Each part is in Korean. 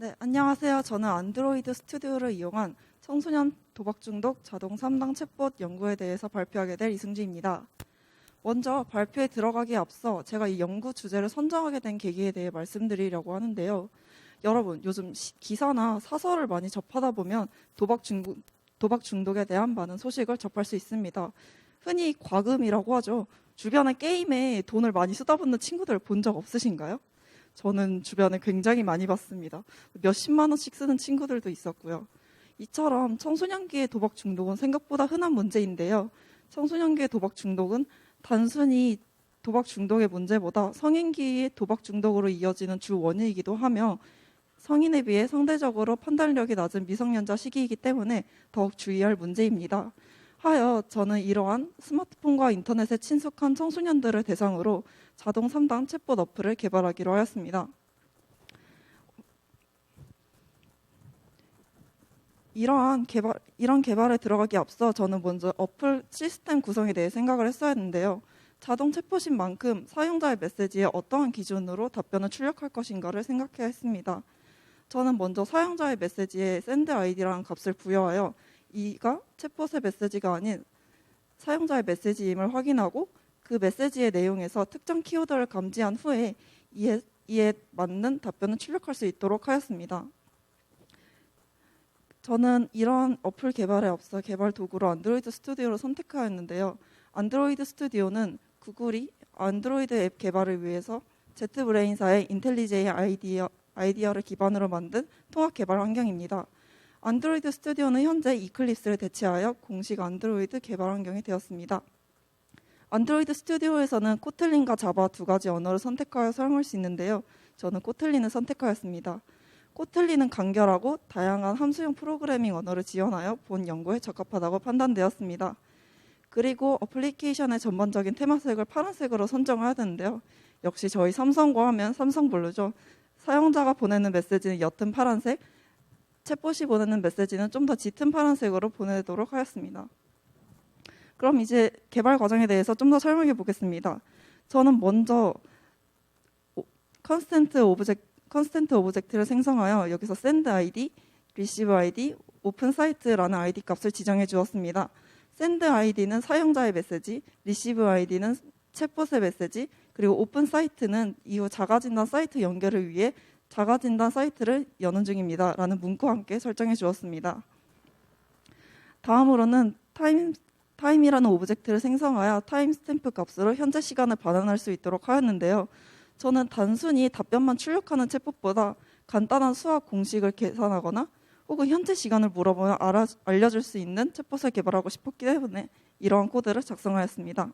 네, 안녕하세요. 저는 안드로이드 스튜디오를 이용한 청소년 도박 중독 자동 3단 챗봇 연구에 대해서 발표하게 될 이승주입니다. 먼저 발표에 들어가기에 앞서 제가 이 연구 주제를 선정하게 된 계기에 대해 말씀드리려고 하는데요. 여러분, 요즘 기사나 사설을 많이 접하다 보면 도박 중독에 대한 많은 소식을 접할 수 있습니다. 흔히 과금이라고 하죠. 주변에 게임에 돈을 많이 쏟아붓는 친구들 본 적 없으신가요? 저는 주변에 굉장히 많이 봤습니다. 몇십만 원씩 쓰는 친구들도 있었고요. 이처럼 청소년기의 도박 중독은 생각보다 흔한 문제인데요. 청소년기의 도박 중독은 단순히 도박 중독의 문제보다 성인기의 도박 중독으로 이어지는 주 원인이기도 하며 성인에 비해 상대적으로 판단력이 낮은 미성년자 시기이기 때문에 더욱 주의할 문제입니다. 하여 저는 이러한 스마트폰과 인터넷에 친숙한 청소년들을 대상으로 자동 3단 챗봇 어플을 개발하기로 하였습니다. 이런 개발에 들어가기 앞서 저는 먼저 어플 시스템 구성에 대해 생각을 했어야 했는데요. 자동 챗봇인 만큼 사용자의 메시지에 어떠한 기준으로 답변을 출력할 것인가를 생각해야 했습니다. 저는 먼저 사용자의 메시지에 send id라는 값을 부여하여 이가 챗봇의 메시지가 아닌 사용자의 메시지임을 확인하고 그 메시지의 내용에서 특정 키워드를 감지한 후에 이에 맞는 답변을 출력할 수 있도록 하였습니다. 저는 이런 어플 개발에 앞서 개발 도구로 안드로이드 스튜디오를 선택하였는데요. 안드로이드 스튜디오는 구글이 안드로이드 앱 개발을 위해서 제트브레인사의 인텔리제이 아이디어를 기반으로 만든 통합 개발 환경입니다. 안드로이드 스튜디오는 현재 이클립스를 대체하여 공식 안드로이드 개발 환경이 되었습니다. 안드로이드 스튜디오에서는 코틀린과 자바 두 가지 언어를 선택하여 사용할 수 있는데요. 저는 코틀린을 선택하였습니다. 코틀린은 간결하고 다양한 함수형 프로그래밍 언어를 지원하여 본 연구에 적합하다고 판단되었습니다. 그리고 어플리케이션의 전반적인 테마색을 파란색으로 선정해야 되는데요. 역시 저희 삼성과 하면 삼성블루죠. 사용자가 보내는 메시지는 옅은 파란색, 챗봇이 보내는 메시지는 좀 더 짙은 파란색으로 보내도록 하였습니다. 그럼 이제 개발 과정에 대해서 좀 더 설명해 보겠습니다. 저는 먼저 컨스턴트 오브젝트를 생성하여 여기서 send id, receive id, open site라는 id 값을 지정해 주었습니다. send id는 사용자의 메시지, receive id는 챗봇의 메시지, 그리고 open site는 이후 자가진단 사이트 연결을 위해 자가진단 사이트를 여는 중입니다. 라는 문구와 함께 설정해 주었습니다. 다음으로는 타임이라는 오브젝트를 생성하여 타임 스탬프 값으로 현재 시간을 반환할 수 있도록 하였는데요. 저는 단순히 답변만 출력하는 챗봇보다 간단한 수학 공식을 계산하거나 혹은 현재 시간을 물어보면 알려줄 수 있는 챗봇을 개발하고 싶었기 때문에 이러한 코드를 작성하였습니다.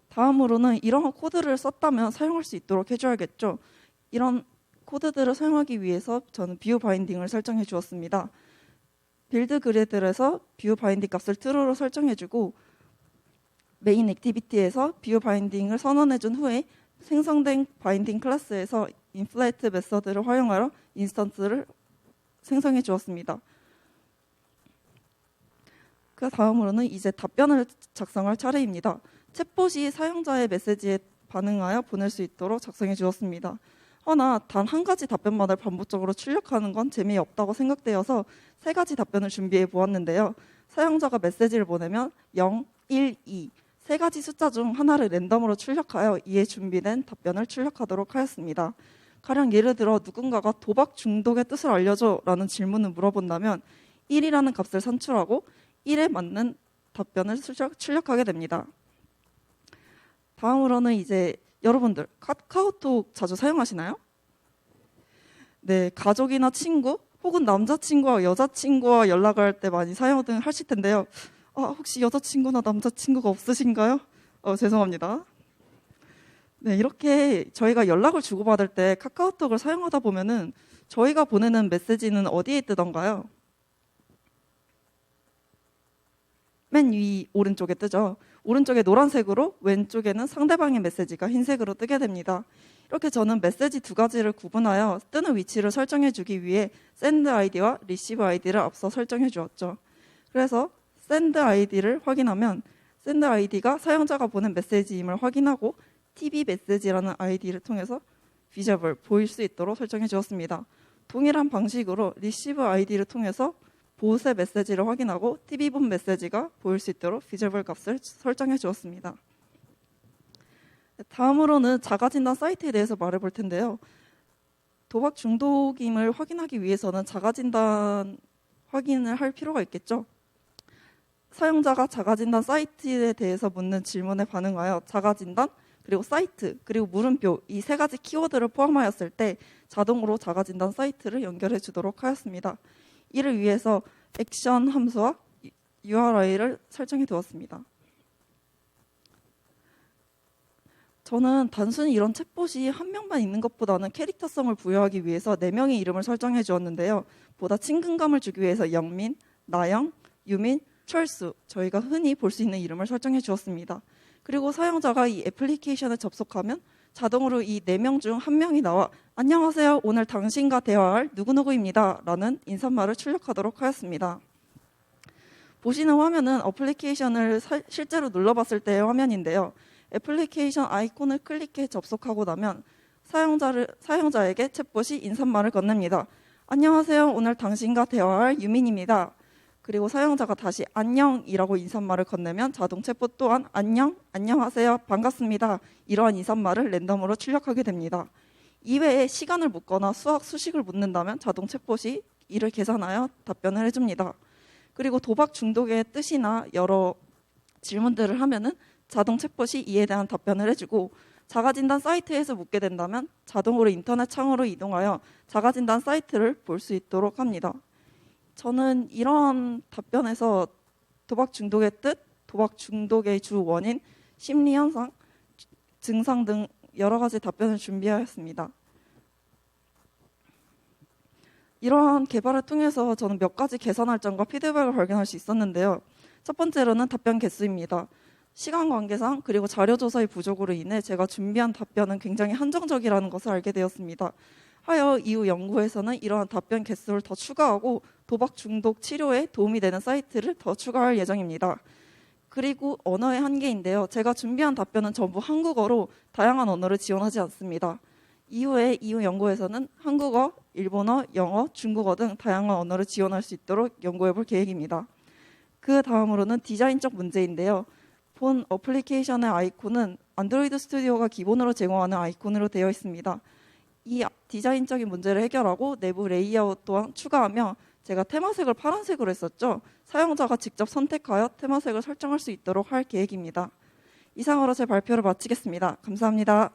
다음으로는 이러한 코드를 썼다면 사용할 수 있도록 해줘야겠죠. 이런 코드들을 사용하기 위해서 저는 뷰 바인딩을 설정해 주었습니다. 빌드 그리드에서 뷰 바인딩 값을 true로 설정해주고 메인 액티비티에서 뷰 바인딩을 선언해 준 후에 생성된 바인딩 클래스에서 인플레이트 메서드를 활용하여 인스턴스를 생성해 주었습니다. 그 다음으로는 이제 답변을 작성할 차례입니다. 챗봇이 사용자의 메시지에 반응하여 보낼 수 있도록 작성해 주었습니다. 허나 단 한 가지 답변만을 반복적으로 출력하는 건 재미없다고 생각되어서 세 가지 답변을 준비해 보았는데요. 사용자가 메시지를 보내면 0, 1, 2 세 가지 숫자 중 하나를 랜덤으로 출력하여 이에 준비된 답변을 출력하도록 하였습니다. 가령 예를 들어 누군가가 도박 중독의 뜻을 알려줘 라는 질문을 물어본다면 1이라는 값을 산출하고 1에 맞는 답변을 출력하게 됩니다. 다음으로는 이제 여러분들 카카오톡 자주 사용하시나요? 네, 가족이나 친구 혹은 남자친구와 여자친구와 연락을 할 때 많이 사용하실 텐데요. 혹시 여자친구나 남자친구가 없으신가요? 죄송합니다. 네, 이렇게 저희가 연락을 주고받을 때 카카오톡을 사용하다 보면은 저희가 보내는 메시지는 어디에 뜨던가요? 맨 위 오른쪽에 뜨죠. 오른쪽에 노란색으로, 왼쪽에는 상대방의 메시지가 흰색으로 뜨게 됩니다. 이렇게 저는 메시지 두 가지를 구분하여 뜨는 위치를 설정해 주기 위해 send id와 receive id를 앞서 설정해 주었죠. 그래서 send id를 확인하면 send id가 사용자가 보낸 메시지임을 확인하고 tb 메시지라는 id를 통해서 visible, 보일 수 있도록 설정해 주었습니다. 동일한 방식으로 receive id를 통해서 보호세 메시지를 확인하고 tv본 메시지가 보일 수 있도록 visible 값을 설정해 주었습니다. 다음으로는 자가진단 사이트에 대해서 말해볼 텐데요. 도박 중독임을 확인하기 위해서는 자가진단 확인을 할 필요가 있겠죠. 사용자가 자가진단 사이트에 대해서 묻는 질문에 반응하여 자가진단, 그리고 사이트, 그리고 물음표 이 세 가지 키워드를 포함하였을 때 자동으로 자가진단 사이트를 연결해 주도록 하였습니다. 이를 위해서 액션 함수와 URI를 설정해 두었습니다. 저는 단순히 이런 챗봇이 한 명만 있는 것보다는 캐릭터성을 부여하기 위해서 4명의 이름을 설정해 주었는데요. 보다 친근감을 주기 위해서 영민, 나영, 유민, 철수, 저희가 흔히 볼 수 있는 이름을 설정해 주었습니다. 그리고 사용자가 이 애플리케이션에 접속하면 자동으로 이 4명 중 1명이 나와 안녕하세요, 오늘 당신과 대화할 누구누구입니다 라는 인사말을 출력하도록 하였습니다. 보시는 화면은 어플리케이션을 실제로 눌러봤을 때의 화면인데요. 애플리케이션 아이콘을 클릭해 접속하고 나면 사용자에게 챗봇이 인사말을 건넵니다. 안녕하세요, 오늘 당신과 대화할 유민입니다. 그리고 사용자가 다시 안녕이라고 인사말을 건네면 자동 챗봇 또한 안녕, 안녕하세요, 반갑습니다. 이러한 인사말을 랜덤으로 출력하게 됩니다. 이외에 시간을 묻거나 수학, 수식을 묻는다면 자동 챗봇이 이를 계산하여 답변을 해줍니다. 그리고 도박 중독의 뜻이나 여러 질문들을 하면은 자동 챗봇이 이에 대한 답변을 해주고 자가진단 사이트에서 묻게 된다면 자동으로 인터넷 창으로 이동하여 자가진단 사이트를 볼 수 있도록 합니다. 저는 이러한 답변에서 도박 중독의 뜻, 도박 중독의 주 원인, 심리 현상, 증상 등 여러 가지 답변을 준비하였습니다. 이러한 개발을 통해서 저는 몇 가지 개선할 점과 피드백을 발견할 수 있었는데요. 첫 번째로는 답변 개수입니다. 시간 관계상 그리고 자료 조사의 부족으로 인해 제가 준비한 답변은 굉장히 한정적이라는 것을 알게 되었습니다. 하여 이후 연구에서는 이러한 답변 개수를 더 추가하고 도박 중독 치료에 도움이 되는 사이트를 더 추가할 예정입니다. 그리고 언어의 한계인데요. 제가 준비한 답변은 전부 한국어로 다양한 언어를 지원하지 않습니다. 이후 연구에서는 한국어, 일본어, 영어, 중국어 등 다양한 언어를 지원할 수 있도록 연구해 볼 계획입니다. 그 다음으로는 디자인적 문제인데요. 본 어플리케이션의 아이콘은 안드로이드 스튜디오가 기본으로 제공하는 아이콘으로 되어 있습니다. 이 디자인적인 문제를 해결하고 내부 레이아웃 또한 추가하며 제가 테마색을 파란색으로 했었죠. 사용자가 직접 선택하여 테마색을 설정할 수 있도록 할 계획입니다. 이상으로 제 발표를 마치겠습니다. 감사합니다.